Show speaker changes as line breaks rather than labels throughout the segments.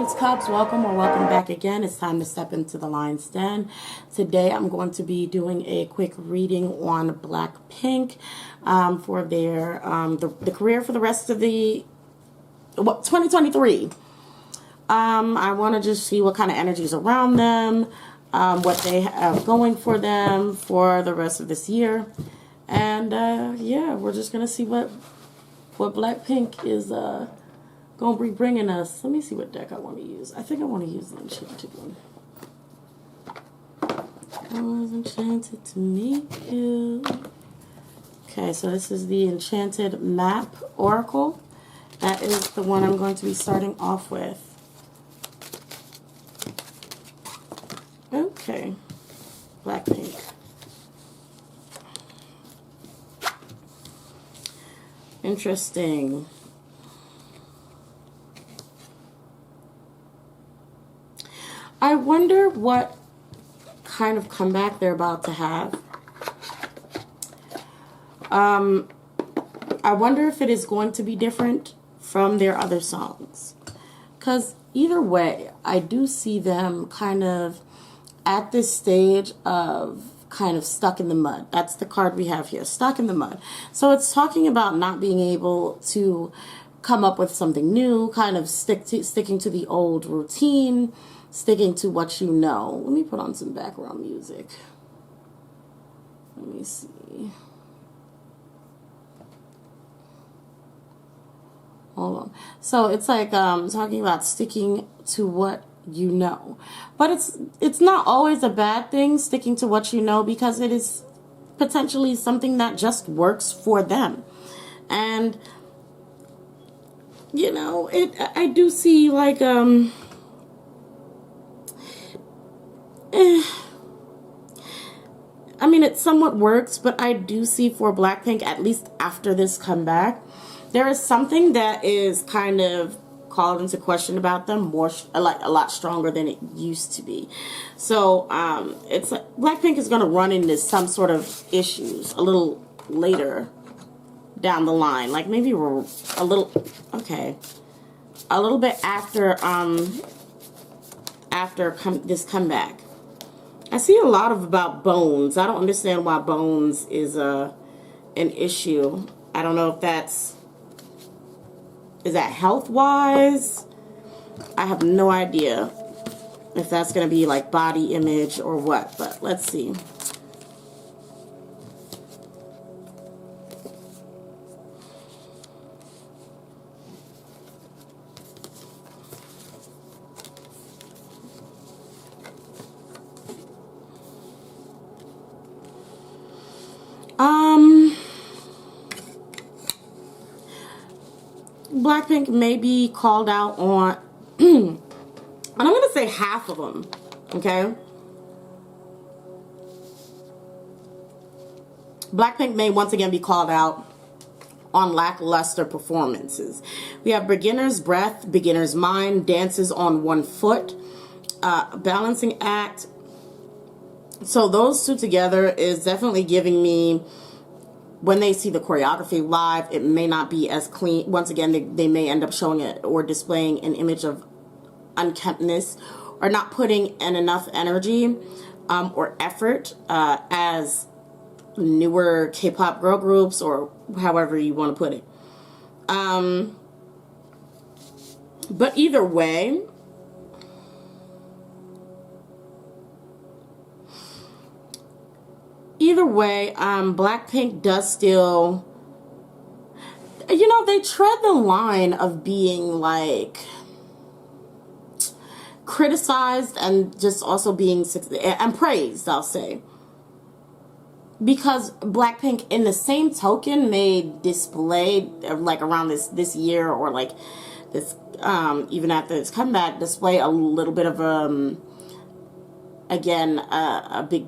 Greetings, Cubs. Welcome or welcome back again. It's time to step into the lion's den. Today, I'm going to be doing a quick reading on BlackPink for their the career for the rest of the 2023. I want to just see what kind of energy is around them, what they have going for them for the rest of this year, and yeah, we're just gonna see what BlackPink is gonna be bringing us. Let me see what deck I want to use. I think I want to use the enchanted one. I was enchanted to meet you. Okay, so this is the Enchanted Map Oracle. That is the one I'm going to be starting off with. Okay, BlackPink. Interesting. I wonder what kind of comeback they're about to have. I wonder if it is going to be different from their other songs. Because either way, I do see them kind of at this stage of kind of stuck in the mud. That's the card we have here, stuck in the mud. So it's talking about not being able to come up with something new, kind of sticking to the old routine, sticking to what you know. Let me put on some background music. Let me see. Hold on. So it's like talking about sticking to what you know. But it's not always a bad thing, sticking to what you know, because it is potentially something that just works for them. And you know, I do see like I mean, it somewhat works, but I do see for BlackPink, at least after this comeback, there is something that is kind of called into question about them more, like a lot stronger than it used to be. So it's like BlackPink is going to run into some sort of issues a little later down the line, like maybe we're a little bit after this comeback. I see a lot of about bones. I don't understand why bones is an issue. I don't know if is that health wise? I have no idea if that's going to be like body image or what, but let's see. BlackPink may be called out on, and I'm going to say half of them, okay? BlackPink may once again be called out on lackluster performances. We have beginner's breath, beginner's mind, dances on one foot, balancing act. So those two together is definitely giving me, when they see the choreography live, it may not be as clean. Once again, they may end up showing it or displaying an image of unkemptness or not putting in enough energy or effort as newer K-pop girl groups, or however you want to put it. But either way, BlackPink does still, you know, they tread the line of being like criticized and just also being and praised, I'll say. Because BlackPink, in the same token, may display like around this year, or like this even after its comeback, display a little bit of again a big,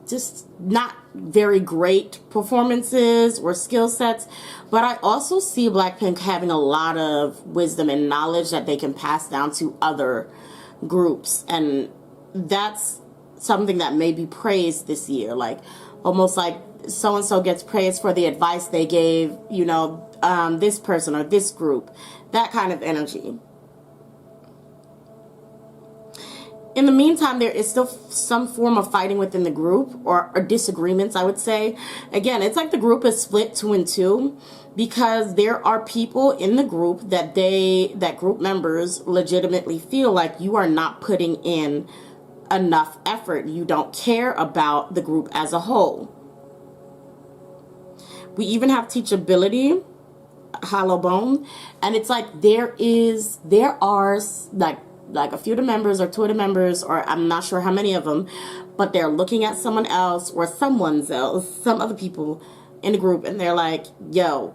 just not very great performances or skill sets. But I also see BlackPink having a lot of wisdom and knowledge that they can pass down to other groups, and that's something that may be praised this year, like almost like so and so gets praised for the advice they gave, you know, this person or this group, that kind of energy. In the meantime, there is still some form of fighting within the group, or disagreements, I would say. Again, it's like the group is split 2 and 2, because there are people in the group that group members legitimately feel like you are not putting in enough effort. You don't care about the group as a whole. We even have teachability, hollow bone, and it's like there are like a few of the members or 2 of the members, or I'm not sure how many of them, but they're looking at someone else or someone else, some other people in the group, and they're like, yo,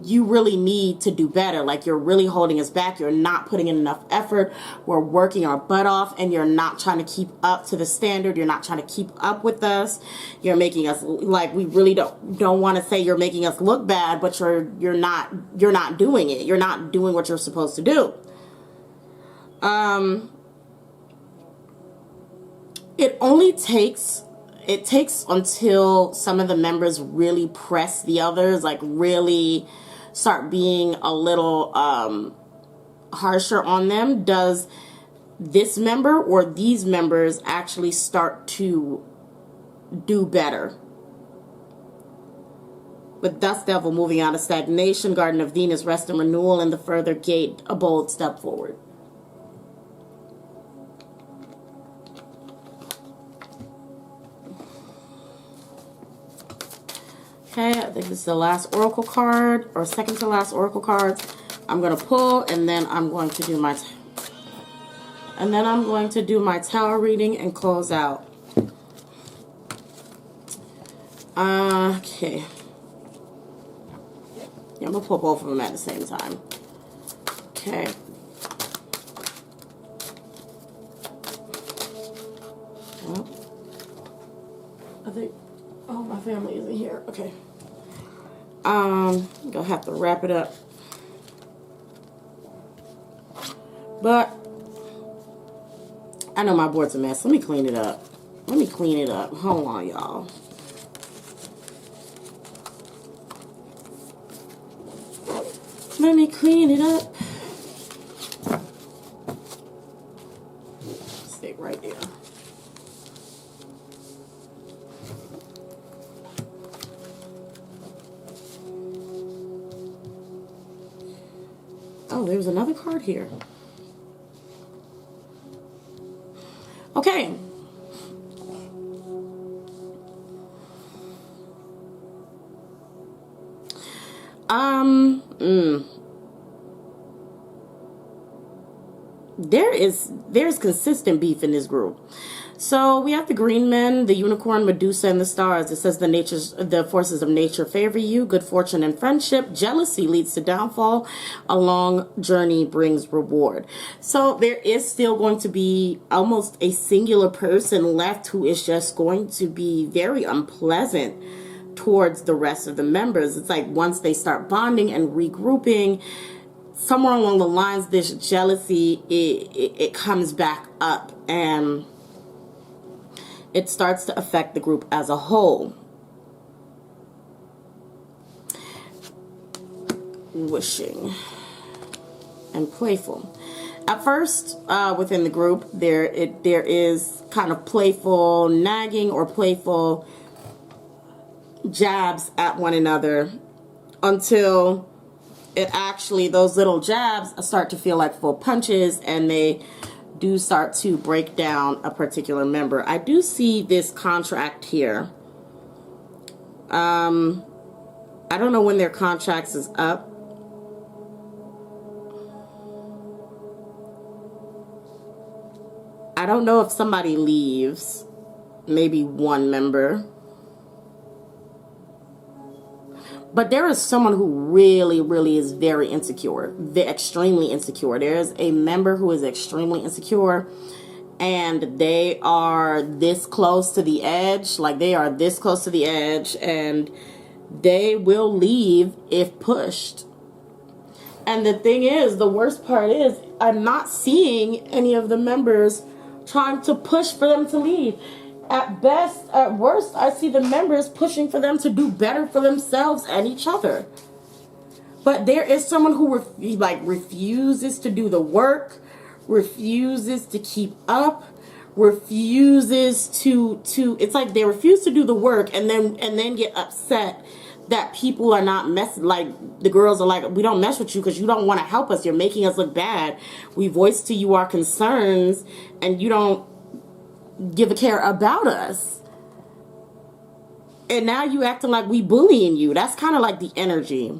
you really need to do better. Like, you're really holding us back. You're not putting in enough effort. We're working our butt off, and you're not trying to keep up to the standard. You're not trying to keep up with us. You're making us, like, we really don't want to say you're making us look bad, but you're not doing it. You're not doing what you're supposed to do. It takes until some of the members really press the others, like really start being a little harsher on them. Does this member or these members actually start to do better? With Dust Devil moving out of stagnation, Garden of Venus, rest and renewal, and the further gate, a bold step forward. Okay, I think this is the last oracle card, or second to last oracle cards. I'm going to pull, and then I'm going to do my tower reading and close out. Okay. Yeah, I'm going to pull both of them at the same time. Okay. Well, I think... Oh, my family isn't here. Okay. I'm gonna have to wrap it up. But I know my board's a mess. Let me clean it up. Hold on, y'all. Let me clean it up. Stay right there. Oh, there's another card here. Okay. There's consistent beef in this group. So we have the green men, the unicorn, Medusa, and the stars. It says the forces of nature favor you, good fortune and friendship. Jealousy leads to downfall. A long journey brings reward. So there is still going to be almost a singular person left who is just going to be very unpleasant towards the rest of the members. It's like once they start bonding and regrouping, somewhere along the lines, this jealousy, it comes back up, and it starts to affect the group as a whole. Wishing and playful. At first, within the group, there is kind of playful nagging or playful jabs at one another, until it actually, those little jabs start to feel like full punches, and they do start to break down a particular member. I do see this contract here. I don't know when their contracts is up. I don't know if somebody leaves, maybe one member. But there is someone who really, really is very insecure. They're extremely insecure. There's a member who is extremely insecure, and they are this close to the edge. Like, they are this close to the edge, and they will leave if pushed. And the thing is, the worst part is, I'm not seeing any of the members trying to push for them to leave. At best, at worst, I see the members pushing for them to do better for themselves and each other. But there is someone who refuses to do the work, refuses to keep up, refuses to it's like they refuse to do the work, and then get upset that people are not like the girls are like, we don't mess with you because you don't want to help us, you're making us look bad, we voice to you our concerns and you don't give a care about us, and now you acting like we bullying you. That's kind of like the energy.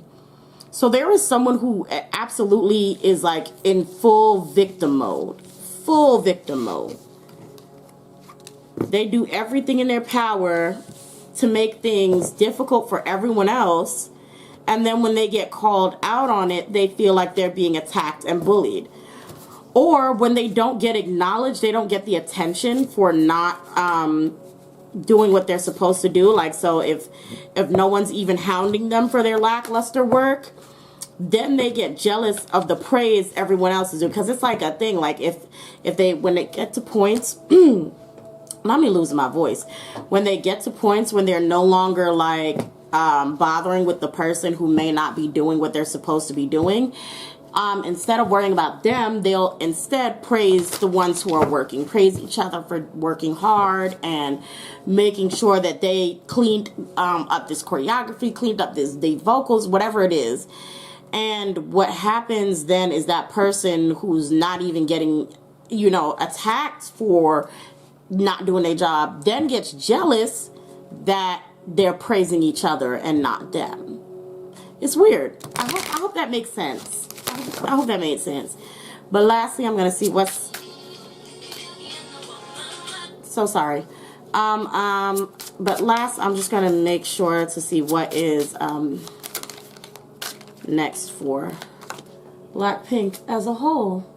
So there is someone who absolutely is like in full victim mode. Full victim mode. They do everything in their power to make things difficult for everyone else. And then when they get called out on it, they feel like they're being attacked and bullied. Or when they don't get acknowledged, they don't get the attention for not doing what they're supposed to do. Like, so if no one's even hounding them for their lackluster work, then they get jealous of the praise everyone else is doing. Because it's like a thing, like when they get to points, let me lose my voice. When they get to points when they're no longer like bothering with the person who may not be doing what they're supposed to be doing, instead of worrying about them, they'll instead praise the ones who are working, praise each other for working hard and making sure that they cleaned up this choreography, cleaned up the vocals, whatever it is. And what happens then is that person who's not even getting, attacked for not doing their job then gets jealous that they're praising each other and not them. It's weird. I hope that makes sense. I hope that made sense. But lastly, I'm going to see what's... So sorry. But last, I'm just going to make sure to see what is next for BlackPink as a whole.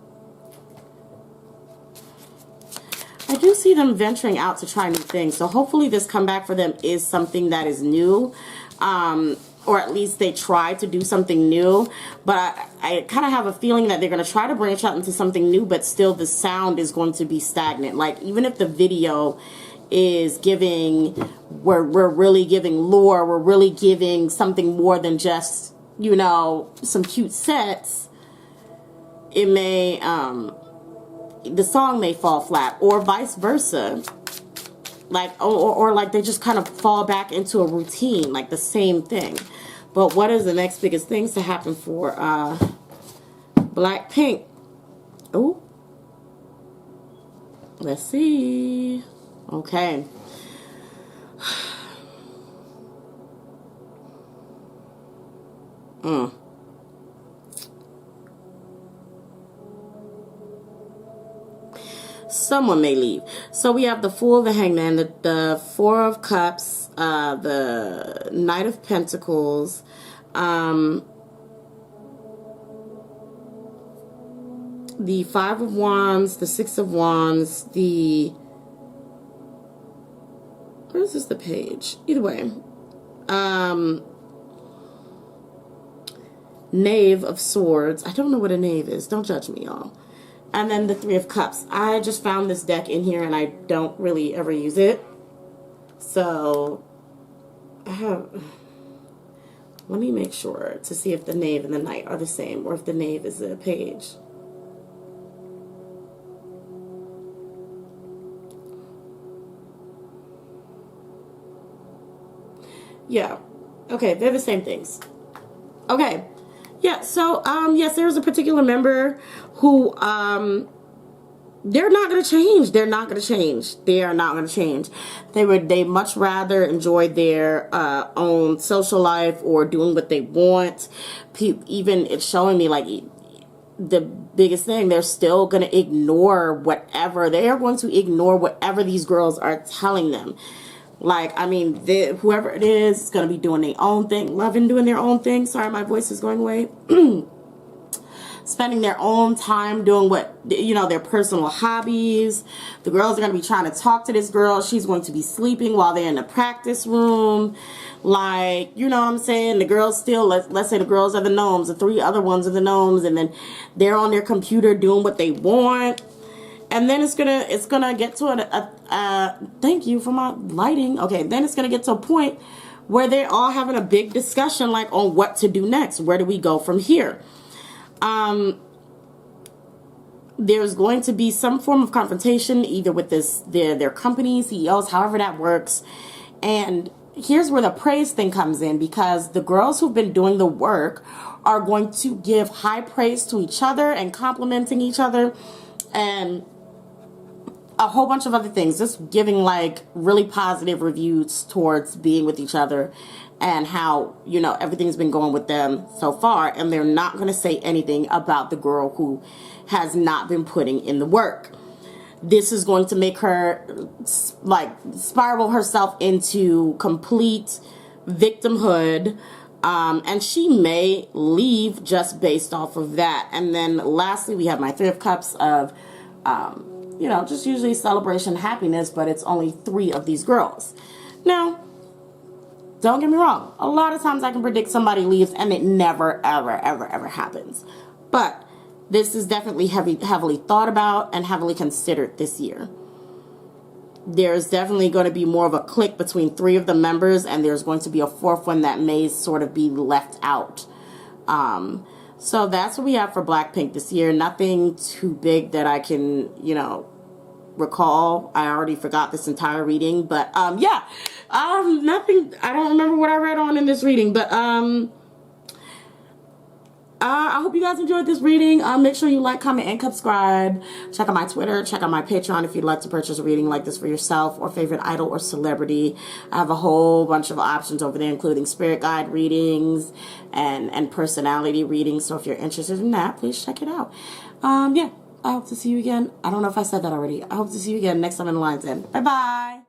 I do see them venturing out to try new things. So hopefully this comeback for them is something that is new. Or at least they try to do something new. But I kind of have a feeling that they're going to try to branch out into something new, but still the sound is going to be stagnant. Like, even if the video is giving, we're really giving lore, we're really giving something more than just, some cute sets, it may, the song may fall flat, or vice versa. Like, or like they just kind of fall back into a routine, like the same thing. But what is the next biggest things to happen for BlackPink? Oh, let's see. Okay. Someone may leave. So we have the Fool, the Hangman, the Four of Cups, the Knight of Pentacles, the Five of Wands, the Six of Wands, where is this, the Page? Either way. Knave of Swords. I don't know what a knave is. Don't judge me, y'all. And then the Three of Cups. I just found this deck in here and I don't really ever use it. So, let me make sure to see if the Knave and the Knight are the same, or if the Knave is a Page. Yeah. Okay, they're the same things. Okay. Yeah, so, yes, there's a particular member who, they're not going to change. They're not going to change. They are not going to change. They much rather enjoy their, own social life or doing what they want. Even it's showing me, like, the biggest thing, they're still going to ignore whatever. They are going to ignore whatever these girls are telling them. Like, I mean, whoever it is going to be doing their own thing, loving doing their own thing. Sorry, my voice is going away. Spending their own time doing what, their personal hobbies. The girls are going to be trying to talk to this girl. She's going to be sleeping while they're in the practice room. Like, you know what I'm saying? The girls still, let's say the girls are the gnomes. The three other ones are the gnomes. And then they're on their computer doing what they want. And then it's gonna get to thank you for my lighting. Okay, then it's gonna get to a point where they're all having a big discussion, like, on what to do next. Where do we go from here? there's going to be some form of confrontation either with their company, CEOs, however that works. And here's where the praise thing comes in, because the girls who've been doing the work are going to give high praise to each other and complimenting each other and a whole bunch of other things, just giving like really positive reviews towards being with each other and how, you know, everything's been going with them so far. And they're not going to say anything about the girl who has not been putting in the work. This is going to make her like spiral herself into complete victimhood. And she may leave just based off of that. And then lastly, we have my Three of Cups of, you know, just usually celebration, happiness, but it's only 3 of these girls. Now, don't get me wrong. A lot of times I can predict somebody leaves and it never, ever, ever, ever happens. But this is definitely heavily thought about and heavily considered this year. There's definitely going to be more of a click between 3 of the members, and there's going to be a 4th one that may sort of be left out. So that's what we have for BlackPink this year. Nothing too big that I can, you know, recall. I already forgot this entire reading, but yeah, nothing. I don't remember what I read on in this reading, but I hope you guys enjoyed this reading. Make sure you like, comment, and subscribe. Check out my Twitter. Check out my Patreon if you'd like to purchase a reading like this for yourself or favorite idol or celebrity. I have a whole bunch of options over there, including spirit guide readings and personality readings. So if you're interested in that, please check it out. Yeah, I hope to see you again. I don't know if I said that already. I hope to see you again next time in the Lion's Den. Bye-bye.